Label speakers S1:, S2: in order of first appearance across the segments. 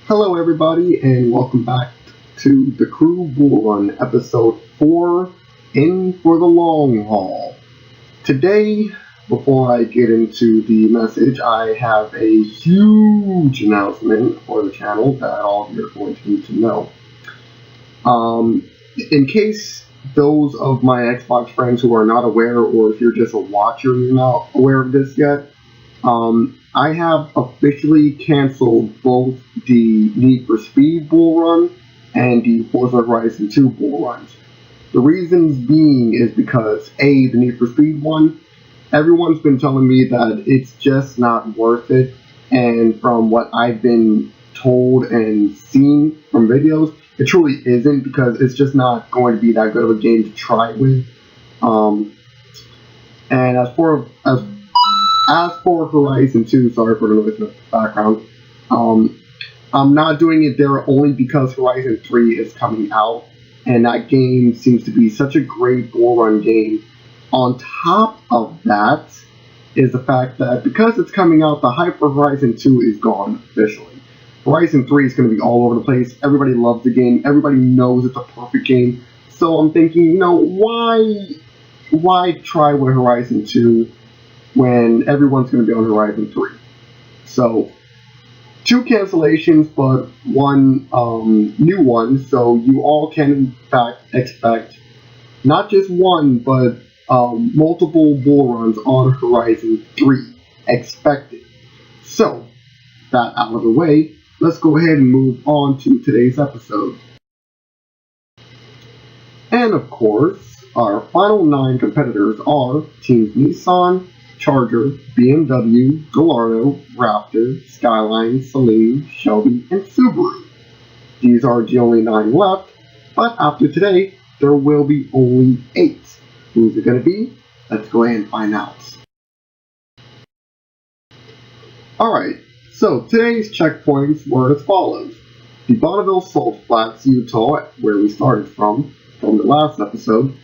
S1: Hello everybody and welcome back to the Crew Bullrun episode 4, In for the Long Haul. Today, before I get into the message, I have a huge announcement for the channel that all of you are going to need to know. In case those of my Xbox friends who are not aware, or if you're just a watcher and you're not aware of this yet, I have officially canceled both the Need for Speed Bull Run and the Forza Horizon 2 Bull Runs. The reasons being is because A, the Need for Speed one, everyone's been telling me that it's just not worth it, and from what I've been told and seen from videos, it truly isn't, because it's just not going to be that good of a game to try with. And as for Horizon 2, sorry for the noise in the background, I'm not doing it there only because Horizon 3 is coming out, and that game seems to be such a great bull run game. On top of that is the fact that because it's coming out, the hype for Horizon 2 is gone officially. Horizon 3 is going to be all over the place. Everybody loves the game. Everybody knows it's a perfect game. So I'm thinking, why try with Horizon 2 when everyone's going to be on Horizon 3? So, 2 cancellations, but 1 new one, so you all can in fact expect not just 1, but multiple bull runs on Horizon 3 expected. So, that out of the way, let's go ahead and move on to today's episode. And of course, our final 9 competitors are Teams Nissan, Charger, BMW, Gallardo, Raptor, Skyline, Celine, Shelby, and Subaru. These are the only 9 left, but after today, there will be only 8. Who's it going to be? Let's go ahead and find out. Alright, so today's checkpoints were as follows. The Bonneville Salt Flats, Utah, where we started from the last episode.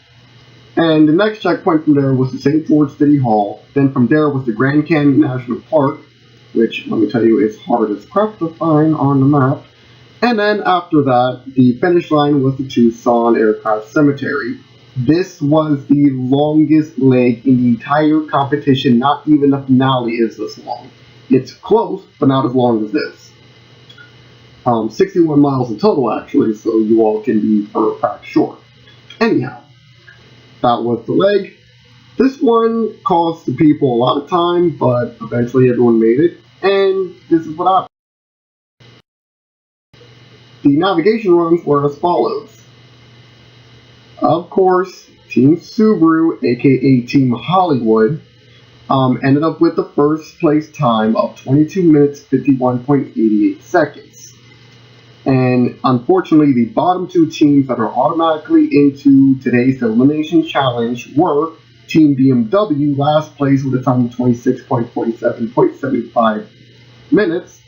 S1: And the next checkpoint from there was the St. George City Hall. Then from there was the Grand Canyon National Park, which, let me tell you, is hard as crap to find on the map. And then after that, the finish line was the Tucson Aircraft Cemetery. This was the longest leg in the entire competition. Not even the finale is this long. It's close, but not as long as this. 61 miles in total, actually, so you all can be for a fact sure. Anyhow, that was the leg. This one cost the people a lot of time, but eventually everyone made it, and this is what happened. The navigation runs were as follows. Of course, Team Subaru, aka Team Hollywood, ended up with the first place time of 22 minutes 51.88 seconds. And unfortunately, the bottom 2 teams that are automatically into today's elimination challenge were Team BMW, last place with a time of 26.47.75 minutes,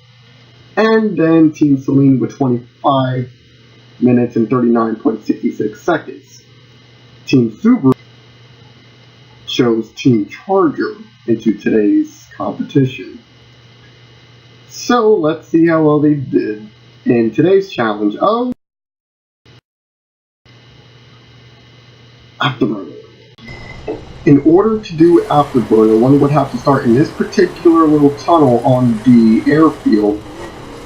S1: and then Team Celine with 25 minutes and 39.66 seconds. Team Subaru chose Team Charger into today's competition. So let's see how well they did in today's challenge of Afterburner. In order to do Afterburner, one would have to start in this particular little tunnel on the airfield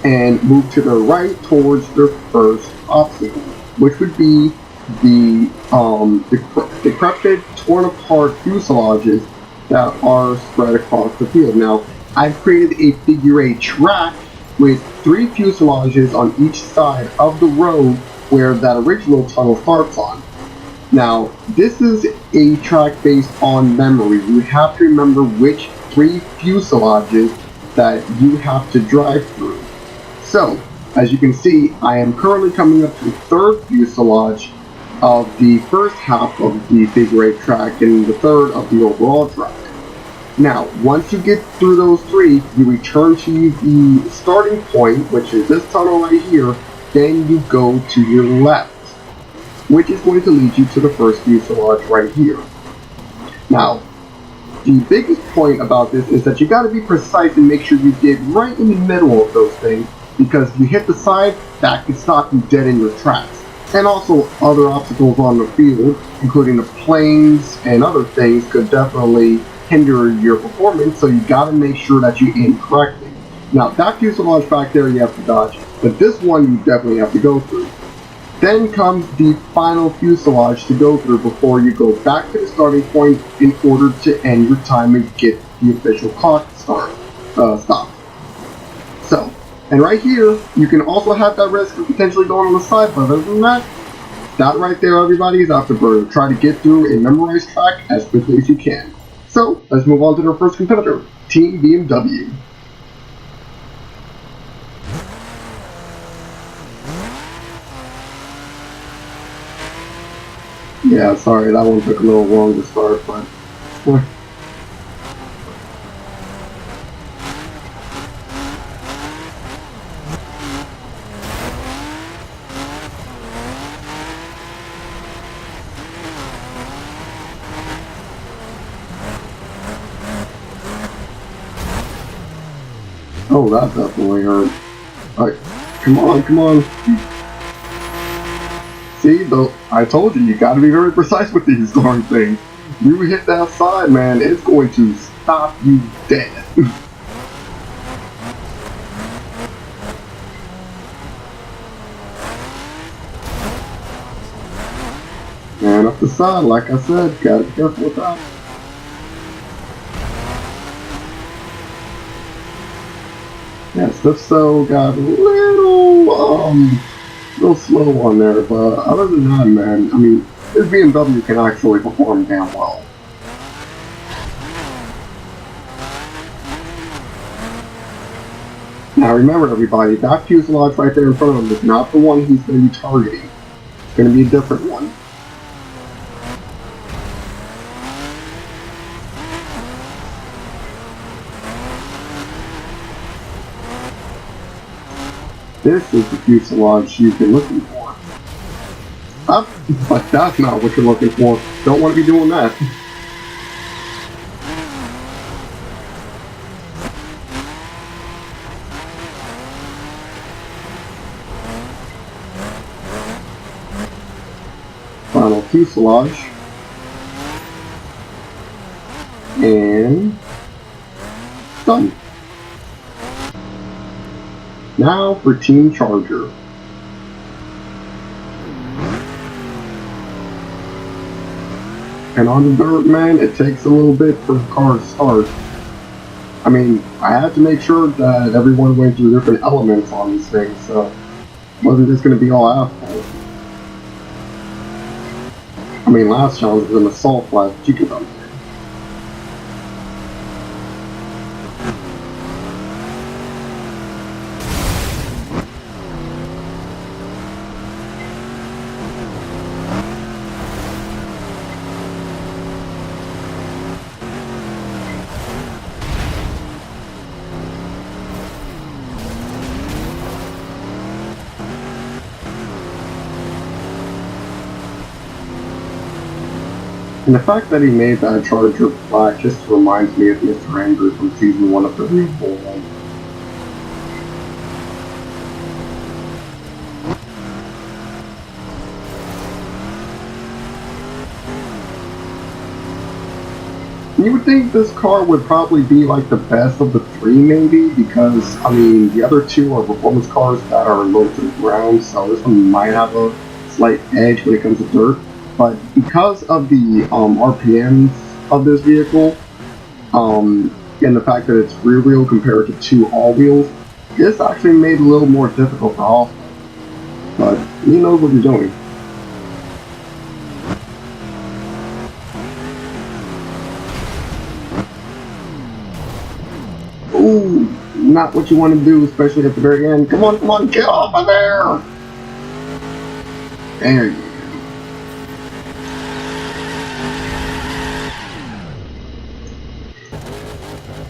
S1: and move to the right towards their first obstacle, which would be the decrepit, torn apart fuselages that are spread across the field. Now, I've created a figure 8 track with 3 fuselages on each side of the road where that original tunnel starts on. Now, this is a track based on memory. You have to remember which 3 fuselages that you have to drive through. So, as you can see, I am currently coming up to the 3rd fuselage of the first half of the figure 8 track and the 3rd of the overall track. Now, once you get through those 3, you return to the starting point, which is this tunnel right here, then you go to your left, which is going to lead you to the first fuselage right here. Now, the biggest point about this is that you got to be precise and make sure you get right in the middle of those things, because if you hit the side, that could stop you dead in your tracks. And also other obstacles on the field, including the planes and other things, could definitely hinder your performance, so you gotta make sure that you aim correctly. Now that fuselage back there you have to dodge, but this one you definitely have to go through. Then comes the final fuselage to go through before you go back to the starting point in order to end your time and get the official clock stop. So, and right here, you can also have that risk of potentially going on the side, but other than that right there, everybody, is Afterburner. Try to get through a memorized track as quickly as you can. So, let's move on to our first competitor, Team BMW. Yeah, sorry, that one took a little long to start, but... Oh, that definitely hurt. Alright, come on. See, though, I told you, you gotta be very precise with these darn things. You hit that side, man, it's going to stop you dead. And up the side, like I said, gotta be careful with that. Yeah, stuff so got a little slow on there, but other than that, man, I mean, this BMW can actually perform damn well. Now remember, everybody, that fuselage right there in front of him is not the one he's going to be targeting. It's going to be a different one. This is the fuselage you've been looking for. But that's not what you're looking for. Don't want to be doing that. Final fuselage. And done. Now for Team Charger. And on the dirt, man, it takes a little bit for the car to start. I mean, I had to make sure that everyone went through different elements on these things, so it wasn't just going to be all asphalt. I mean, last challenge was an assault flat, but you could understand. And the fact that he made that Charger black just reminds me of Mr. Angry from Season 1 of the Bullrun. You would think this car would probably be like the best of the three, maybe, because, I mean, the other two are performance cars that are low to the ground, so this one might have a slight edge when it comes to dirt. But because of the RPMs of this vehicle, and the fact that it's rear wheel compared to two all wheels, this actually made it a little more difficult for Austin. But he knows what he's doing. Ooh, not what you want to do, especially at the very end. Come on, get off of there! There you go.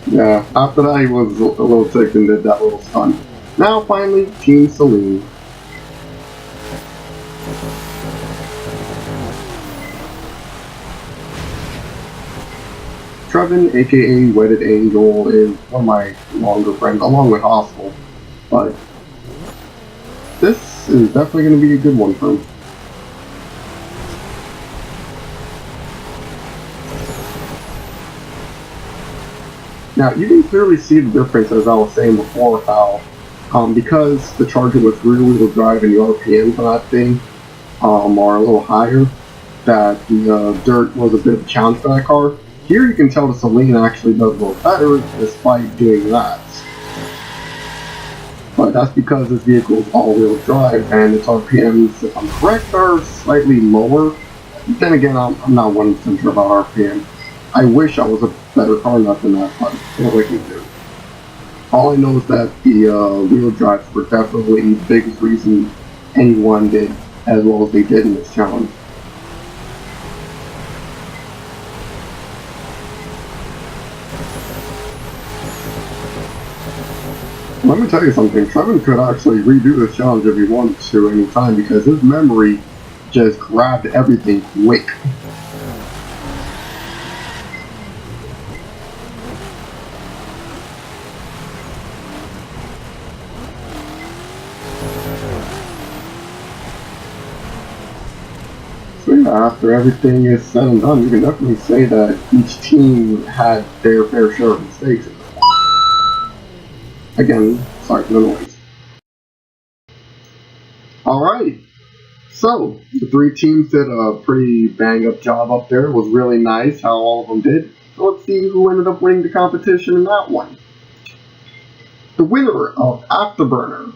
S1: Yeah, after that he was a little ticked and did that little stunt. Now finally, Team Celine. Trevin, aka Wedded Angel, is one of my longer friends, along with Hostile. But this is definitely going to be a good one for him. Now, you can clearly see the difference, as I was saying before, how because the Charger was rear-wheel drive and the RPMs on that thing are a little higher, that the Dirt was a bit of a challenge for that car. Here you can tell the Celine actually does a little better despite doing that. But that's because this vehicle is all-wheel drive and its RPMs, if I'm correct, are slightly lower. Then again, I'm not 100% sure about RPM. I wish I was a better car nut than that, but what we can do. All I know is that the wheel drives were definitely the biggest reason anyone did as well as they did in this challenge. Let me tell you something, Trevin could actually redo this challenge if he wanted to any time because his memory just grabbed everything quick. So yeah, after everything is said and done, you can definitely say that each team had their fair share of mistakes. Again, sorry for the noise. Alright, so the three teams did a pretty bang-up job up there. It was really nice how all of them did. So let's see who ended up winning the competition in that one. The winner of Afterburner,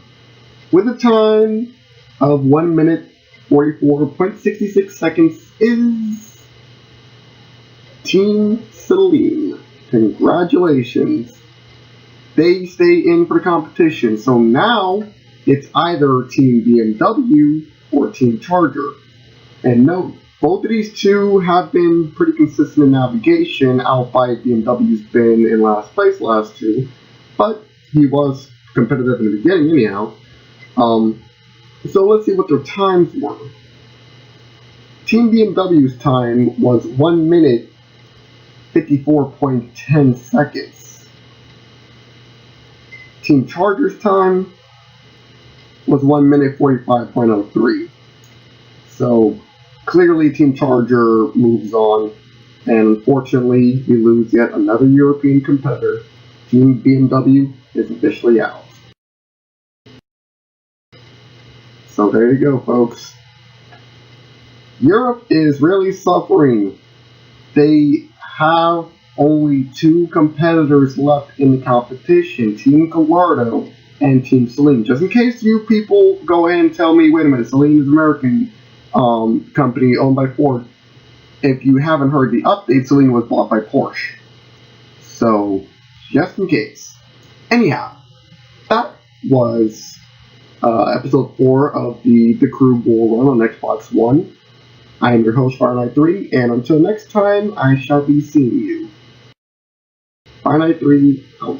S1: with a time of 1 minute 44.66 seconds, is Team Celine. Congratulations. They stay in for the competition. So now it's either Team BMW or Team Charger. And note, both of these two have been pretty consistent in navigation, albeit BMW's been in last place last two, but he was competitive in the beginning anyhow. So let's see what their times were. Team BMW's time was 1 minute 54.10 seconds. Team Charger's time was 1 minute 45.03. So clearly Team Charger moves on, and unfortunately we lose yet another European competitor. Team BMW is officially out. So there you go, folks. Europe is really suffering. They have only two competitors left in the competition, Team Gallardo and Team Celine. Just in case you people go ahead and tell me, wait a minute, Celine is an American company owned by Ford. If you haven't heard the update, Celine was bought by Porsche. So, just in case. Anyhow, that was episode 4 of the Crew Bullrun on Xbox One. I am your host, Fireknight 3, and until next time, I shall be seeing you. Fireknight 3 out.